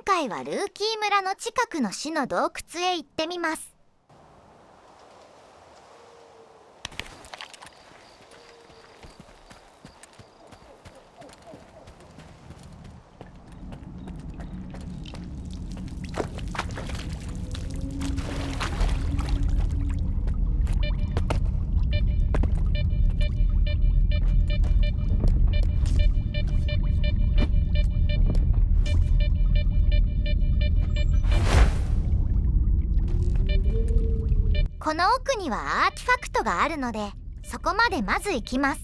回はルーキー村の近くの死の洞窟へ行ってみます。この奥にはアーティファクトがあるので、そこまでまず行きます。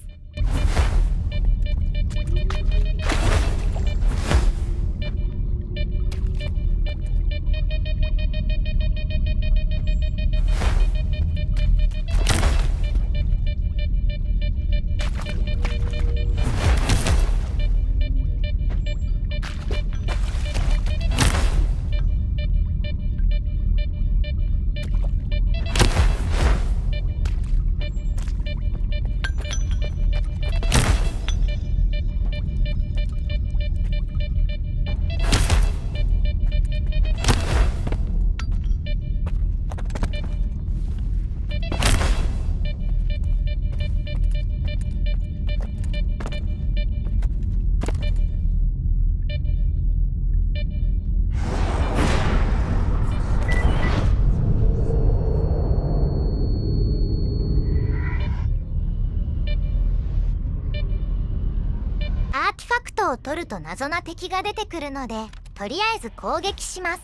アーティファクトを取ると謎な敵が出てくるので、とりあえず攻撃します。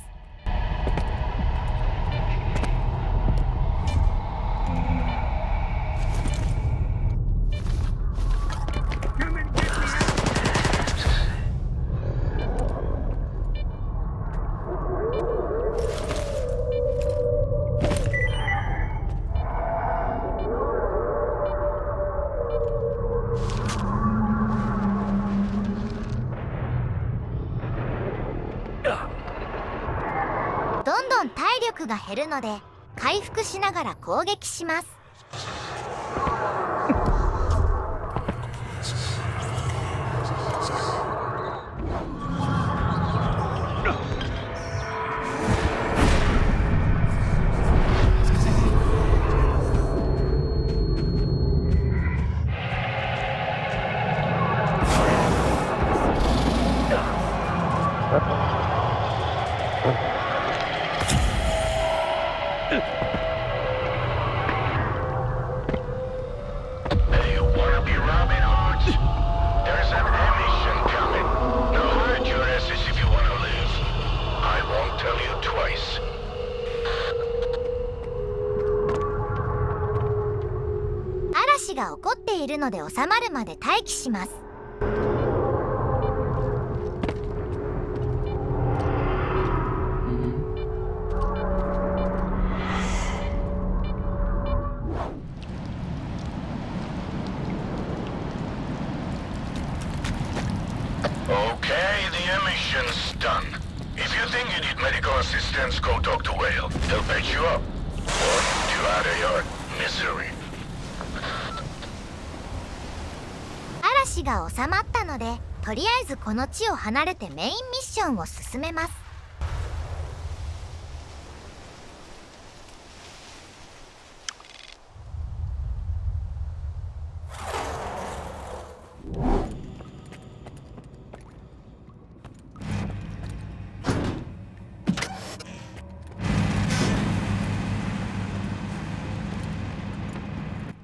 どんどん体力が減るので回復しながら攻撃します。嵐が起こっているので収まるまで待機します。Okay, the emission's done. If you think you need medical assistance, go talk to Whale. He'll patch you up. Or you out of your misery. 嵐が収まったので、とりあえずこの地を離れてメインミッションを進めます。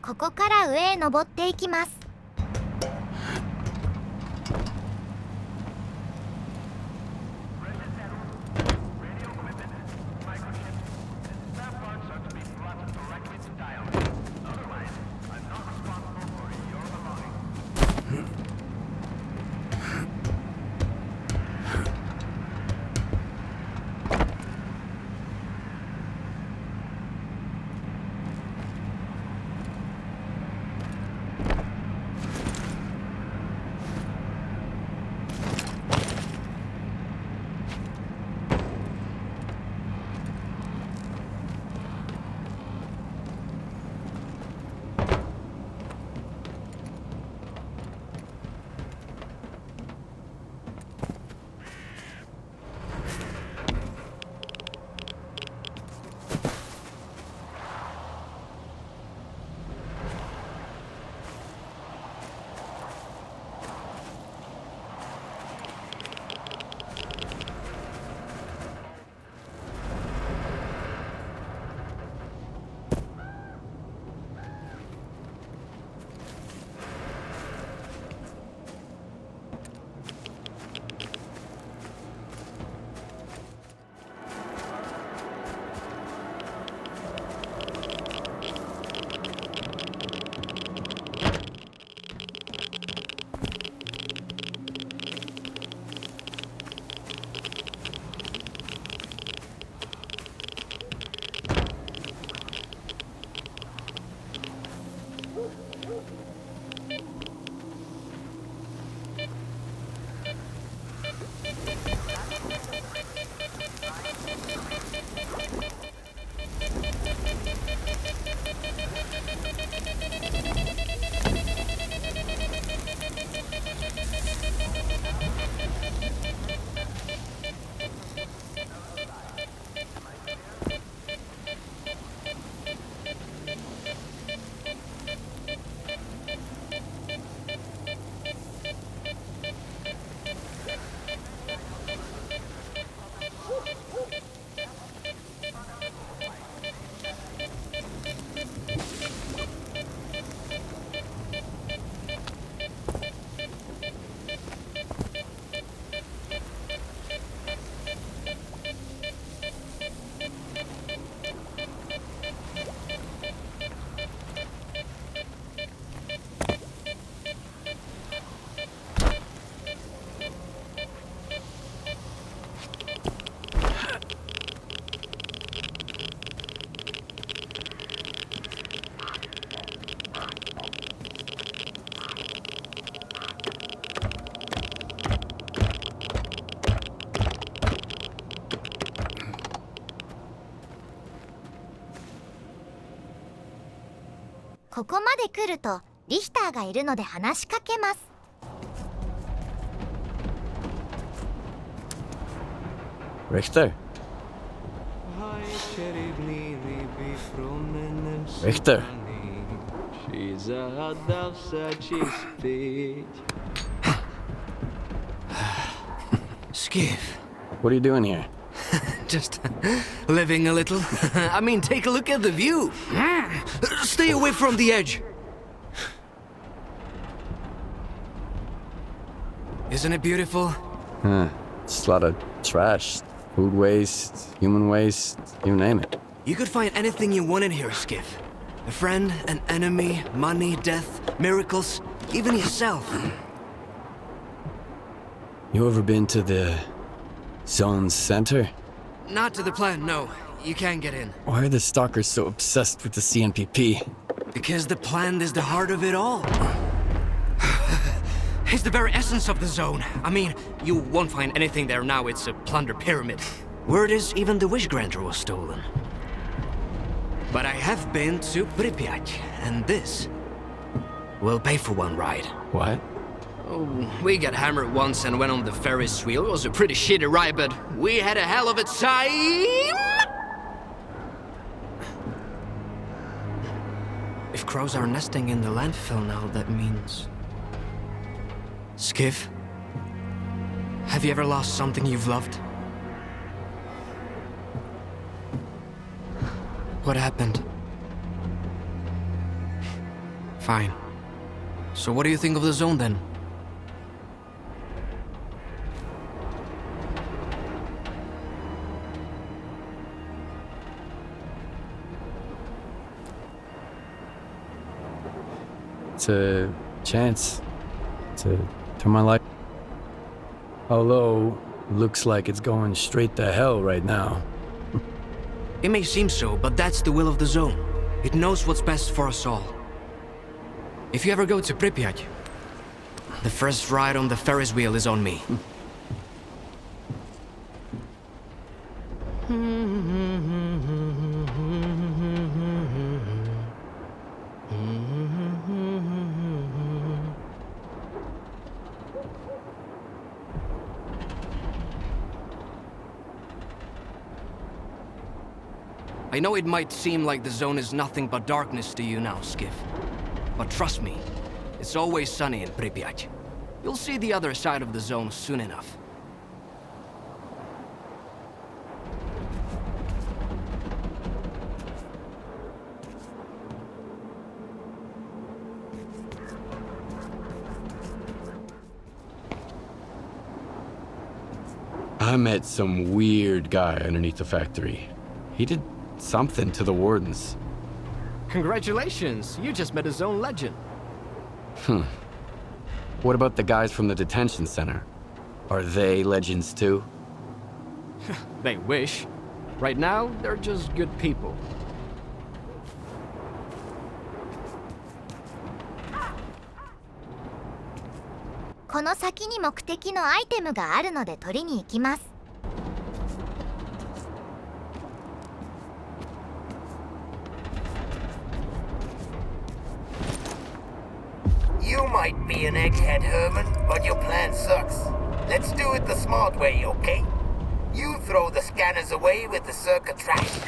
ここから上へ登っていきます。ここまで来るとリヒターがいるので話しかけます。Richter? Richter? Skiff. What are you doing here? Just living a little. I mean, take a look at the view. Stay away from the edge. Isn't it beautiful? Just a lot of trash. Food waste, human waste, you name it. You could find anything you want in here, Skiff. A friend, an enemy, money, death, miracles, even yourself. You ever been to the zone's center? Not to the plant, no. You can't get in. Why are the stalkers so obsessed with the CNPP? Because the plant is the heart of it all. It's the very essence of the zone. I mean, you won't find anything there now. It's a plunder pyramid. Word is even the wish granter was stolen. But I have been to Pripyat, and this will pay for one ride. What? Oh, we got hammered once and went on the Ferris wheel. It was a pretty shitty ride, but we had a hell of a time! If crows are nesting in the landfill now, that means... Skiff? Have you ever lost something you've loved? What happened? Fine. So what do you think of the zone then? It's a chance to turn my life. Although, looks like it's going straight to hell right now. It may seem so, but that's the will of the zone. It knows what's best for us all. If you ever go to Pripyat, the first ride on the Ferris wheel is on me. I know it might seem like the zone is nothing but darkness to you now, Skiff. But trust me, it's always sunny in Pripyat. You'll see the other side of the zone soon enough. I met some weird guy underneath the factory. He did something to the wardens. Congratulations, you just met a zone legend. What about the guys from the detention center? Are they legends too? They wish. Right now, they're just good people.この先に目的のアイテムがあるので取りに行きます。You might be an egghead, Herman, but your plan sucks. Let's do it the smart way, okay? You throw the scanners away with the circuit trash.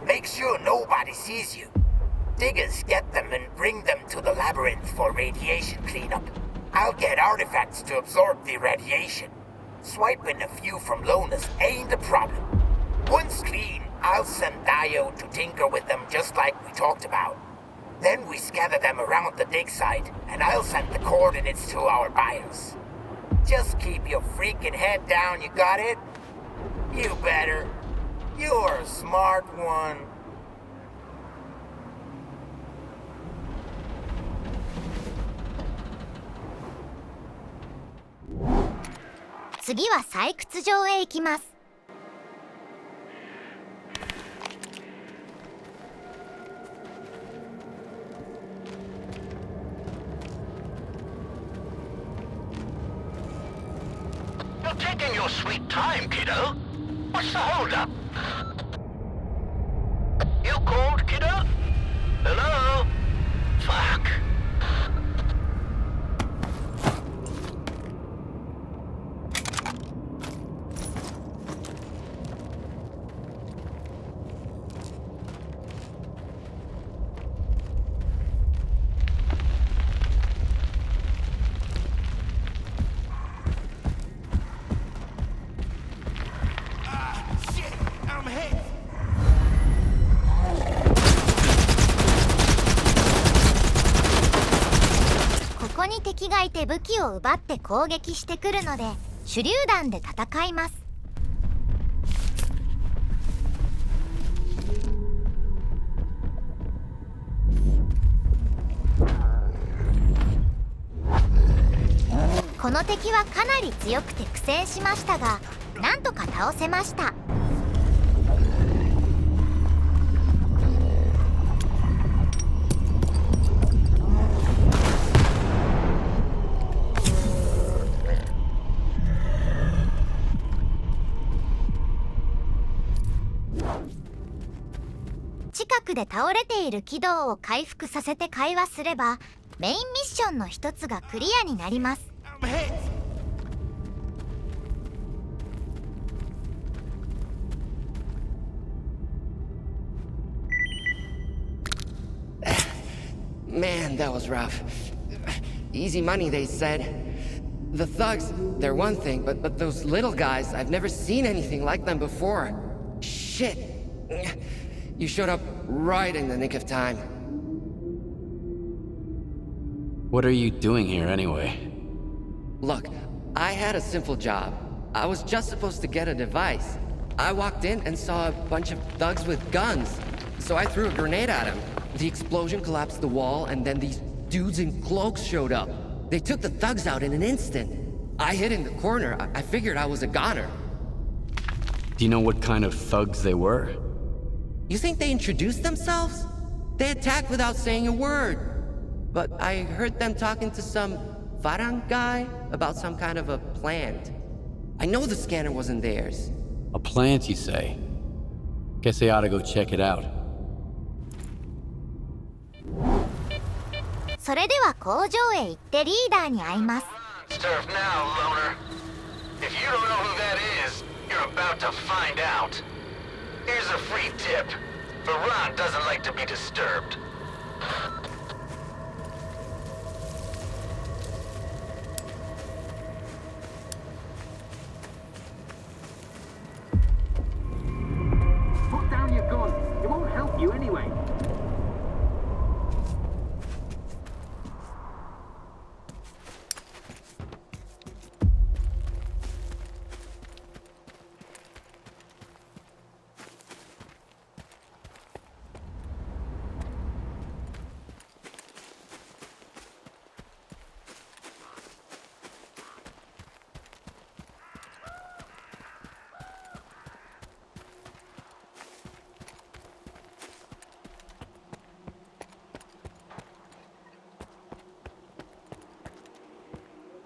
Make sure nobody sees you. Diggers get them and bring them to the labyrinth for radiation cleanup. I'll get artifacts to absorb the radiation. Swiping a few from loners ain't a problem. Once clean, I'll send Dio to tinker with them just like we talked about. Then we scatter them around the dig site, and I'll send the coordinates to our buyers. Just keep your freaking head down, you got it? You better. You're a smart one. 次は採掘場へ行きます。You're taking your sweet time, kiddo. What's the holdup? You called, kiddo? Hello? Fine. ここに敵がいて武器を奪って攻撃してくるので手榴弾で戦います。この敵はかなり強くて苦戦しましたが、なんとか倒せました。近くで倒れている軌道を回復させて会話すれば、メインミッションの一つがクリアになります。Man, that was rough. Easy money, they said. The thugs, they're one thing, but those little guys, I've never seen anything like them before. Shit. You showed up right in the nick of time. What are you doing here anyway? Look, I had a simple job. I was just supposed to get a device. I walked in and saw a bunch of thugs with guns, so I threw a grenade at them. The explosion collapsed the wall, and then these dudes in cloaks showed up. They took the thugs out in an instant. I hid in the corner. I figured I was a goner. Do you know what kind of thugs they were? You think they introduced themselves? They attacked without saying a word. But I heard them talking to some Farang guy about some kind of a plant. I know the scanner wasn't theirs. A plant, you say? Guess I ought to go check it out. それでは工場へ行ってリーダーに会います。 Surf now, loner. If you don't know who that is, you're about to find out. Here's a free tip. Varan doesn't like to be disturbed. Put down your gun. It won't help you anyway.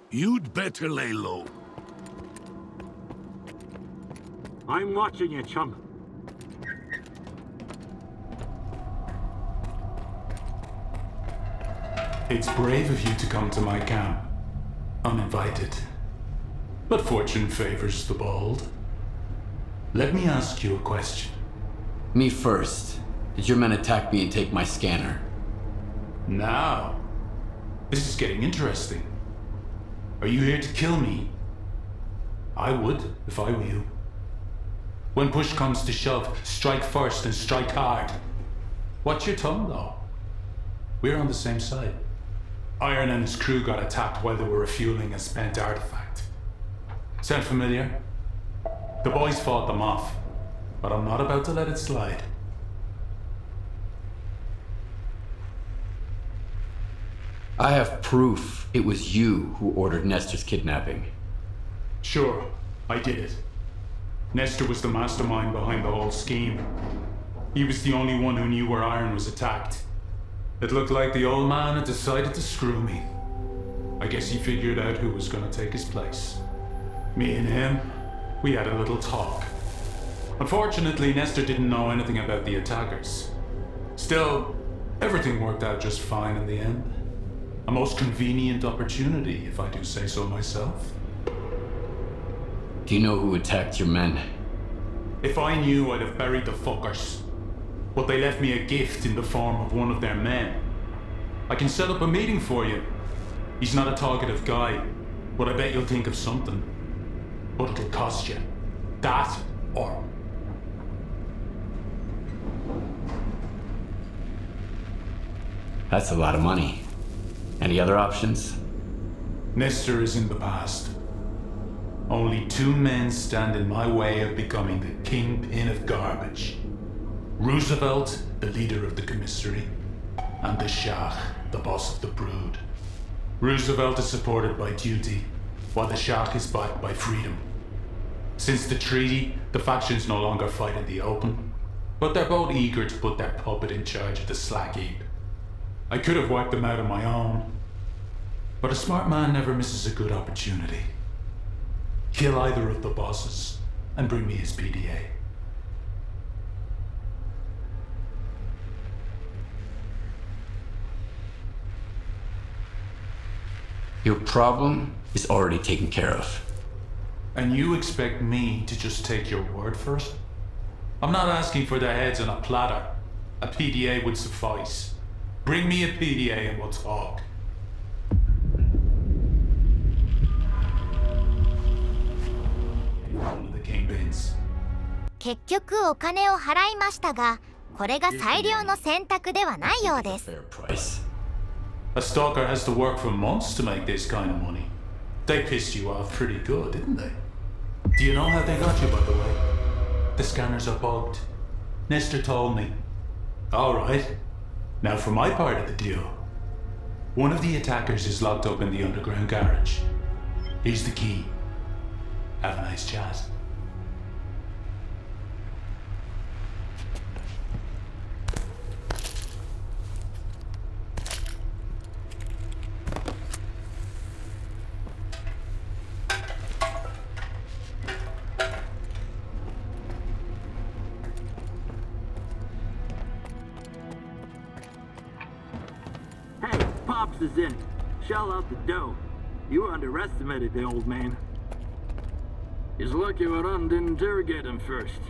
You'd better lay low. I'm watching you, chum. It's brave of you to come to my camp, uninvited. But fortune favors the bold. Let me ask you a question. Me first. Did your men attack me and take my scanner? Now, this is getting interesting. Are you here to kill me? I would, if I were you. When push comes to shove, strike first and strike hard. Watch your tongue, though. We're on the same side. Iron and his crew got attacked while they were refueling a spent artifact. Sound familiar? The boys fought them off, but I'm not about to let it slide. I have proof it was you who ordered Nestor's kidnapping. Sure, I did it. Nestor was the mastermind behind the whole scheme. He was the only one who knew where Iron was attacked. It looked like the old man had decided to screw me. I guess he figured out who was gonna take his place. Me and him, we had a little talk. Unfortunately, Nestor didn't know anything about the attackers. Still, everything worked out just fine in the end. A most convenient opportunity, if I do say so myself. Do you know who attacked your men? If I knew, I'd have buried the fuckers. But they left me a gift in the form of one of their men. I can set up a meeting for you. He's not a talkative guy, but I bet you'll think of something. But it'll cost you. That or That's a lot of money. Any other options? Nestor is in the past. Only two men stand in my way of becoming the kingpin of garbage. Roosevelt, the leader of the commissary, and the Shah, the boss of the brood. Roosevelt is supported by duty, while the Shah is backed by freedom. Since the treaty, the factions no longer fight in the open, but they're both eager to put their puppet in charge of the slag heap. I could have wiped them out on my own, but a smart man never misses a good opportunity. Kill either of the bosses and bring me his PDA. Your problem is already taken care of. And you expect me to just take your word for it? I'm not asking for their heads on a platter. A PDA would suffice. Bring me a PDA and we'll talk. One of the kingpins. 結局お金を払いましたが、これが最良の選択ではないようです。 Fair price. A stalker has to work for months to make this kind of money. They pissed you off pretty good, didn't they? Do you know how they got you, by the way? The scanners are bugged. Nestor told me. All right. Now for my part of the deal. One of the attackers is locked up in the underground garage. Here's the key. Have a nice chat. Hey, Pops is in. Shell out the dough. You underestimated the old man. He's lucky Varan didn't interrogate him first.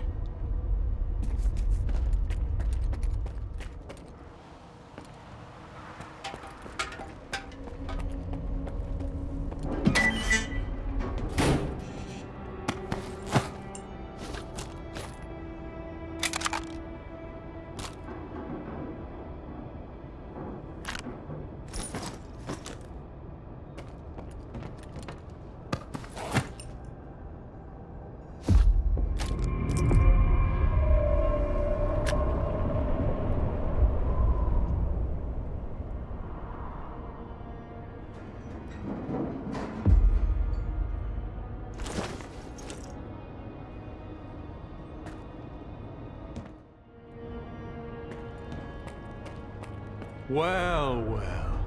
Well, well.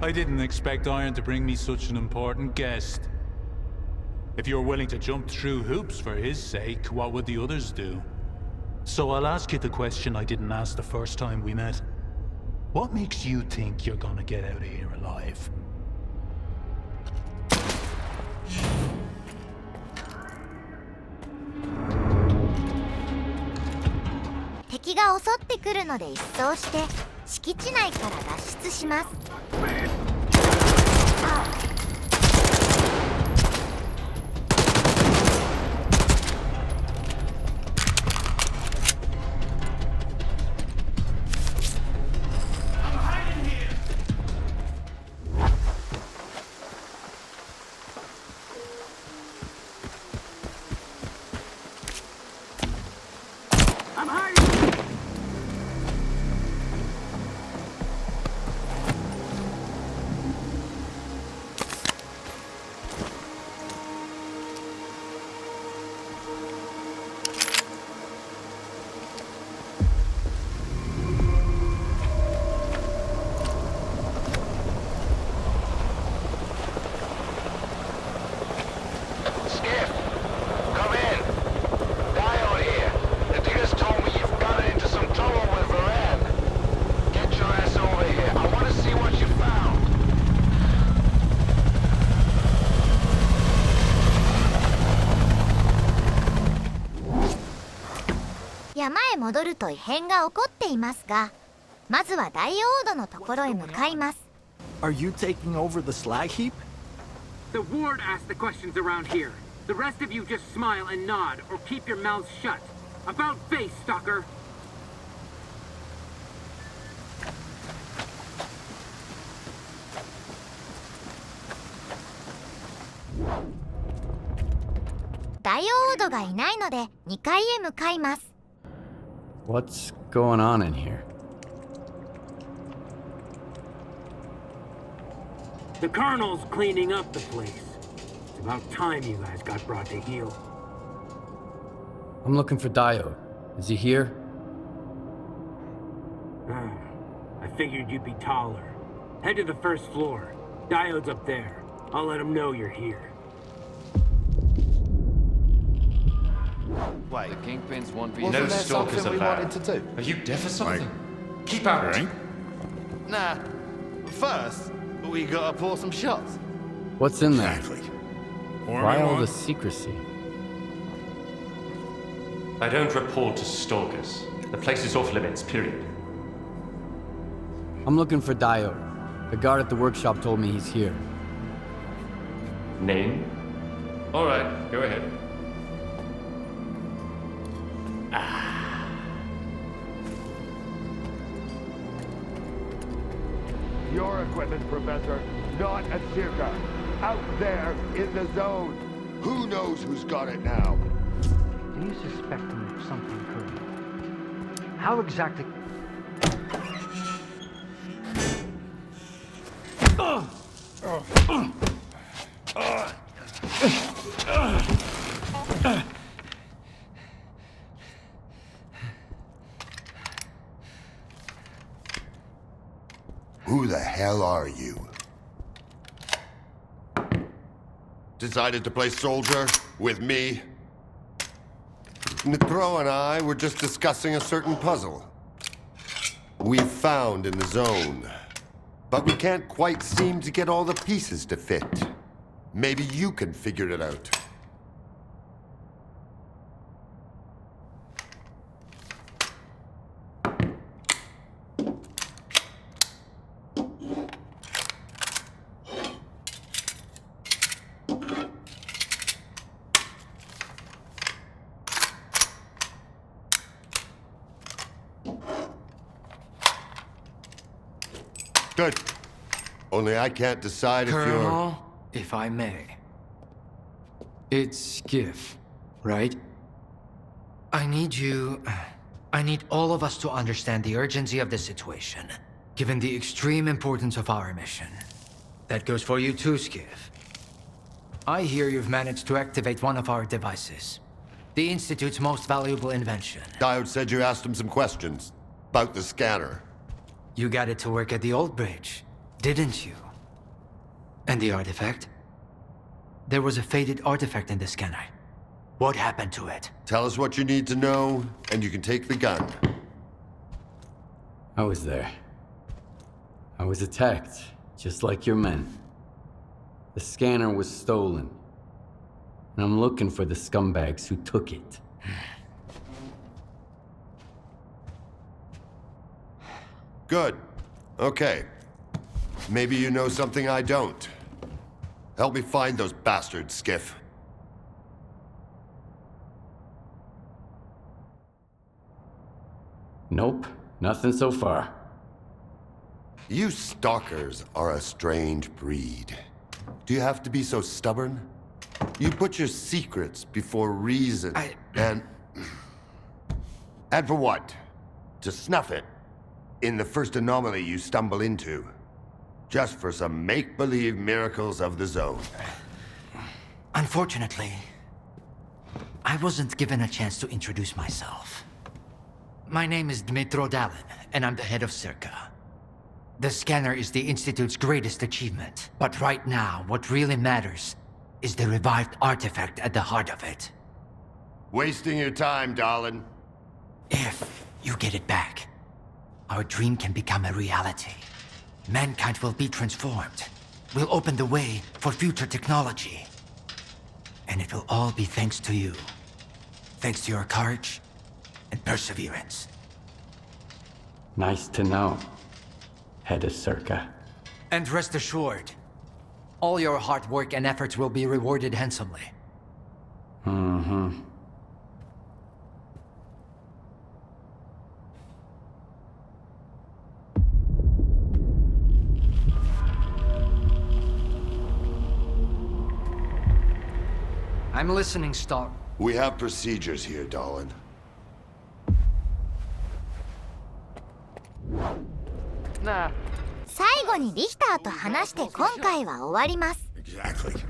I didn't expect Iron to bring me such an important guest. If you're willing to jump through hoops for his sake, what would the others do? So I'll ask you the question I didn't ask the first time we met. What makes you think you're gonna get out of here alive? "敵が襲ってくるので一掃して敷地内から脱出します」山へ戻ると異変が起こっていますが、まずはダイオードのところへ向かいます。 Are you taking over the slag heap? The ward asks the questions around here. The rest of you just smile and nod, or keep your mouths shut. About face, stalker! ダイオードがいないので2階へ向かいます。 What's going on in here? The Colonel's cleaning up the place. It's about time you guys got brought to heel. I'm looking for Diode. Is he here? I figured you'd be taller. Head to the first floor. Diode's up there. I'll let him know you're here. Wait, The Kingpin's 1v1. wasn't there something we wanted to do? Are you deaf or something? Keep out. Nah. First, we gotta pour some shots. What's in there? Exactly. Why all the secrecy? I don't report to stalkers. The place is off limits, period. I'm looking for Diode. The guard at the workshop told me he's here. Name? All right, go ahead. Your equipment, Professor, not at Circa. Out there in the zone. Who knows who's got it now? Do you suspect him of something, Colonel? How exactly... Who the hell are you? Decided to play soldier with me? Nitro and I were just discussing a certain puzzle we found in the zone. But we can't quite seem to get all the pieces to fit. Maybe you can figure it out. Good. Only I can't decide if you're... Colonel, if I may. It's Skiff, right? I need all of us to understand the urgency of the situation, given the extreme importance of our mission. That goes for you too, Skiff. I hear you've managed to activate one of our devices. The Institute's most valuable invention. Diode said you asked him some questions about the scanner. You got it to work at the old bridge, didn't you? And the artifact? There was a faded artifact in the scanner. What happened to it? Tell us what you need to know, and you can take the gun. I was there. I was attacked, just like your men. The scanner was stolen. And I'm looking for the scumbags who took it. Good. Okay. Maybe you know something I don't. Help me find those bastards, Skiff. Nope, nothing so far. You stalkers are a strange breed. Do you have to be so stubborn? You put your secrets before reason, and for what? To snuff it in the first anomaly you stumble into. Just for some make-believe miracles of the zone. Unfortunately, I wasn't given a chance to introduce myself. My name is Dmitro Dalin, and I'm the head of Circa. The scanner is the Institute's greatest achievement, but right now, what really matters is the revived artifact at the heart of it. Wasting your time, darling. If you get it back, our dream can become a reality. Mankind will be transformed. We'll open the way for future technology. And it will all be thanks to you. Thanks to your courage and perseverance. Nice to know, head of Circa. And rest assured, all your hard work and efforts will be rewarded handsomely. Mm-hmm. I'm listening, Stark. We have procedures here, Dolan. Nah. 最後にリヒターと話して今回は終わります。 Exactly.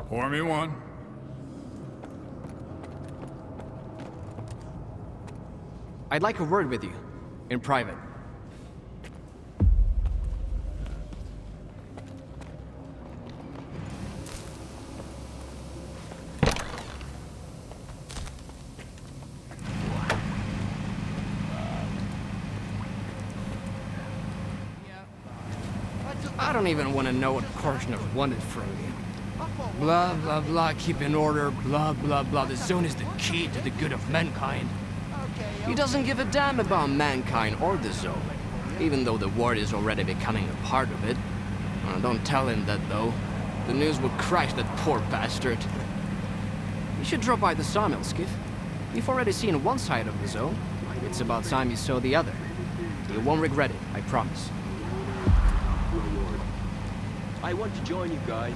Pour me one. I'd like a word with you. In private. I don't even want to know what Korshunov wanted from you. Blah, blah, blah, keep in order, blah, blah, blah. The zone is the key to the good of mankind. He doesn't give a damn about mankind or the zone, even though the world is already becoming a part of it. Don't tell him that, though. The news would crush that poor bastard. You should drop by the sawmill, Skiff. You've already seen one side of the zone. It's about time you saw the other. You won't regret it, I promise. I want to join you guys.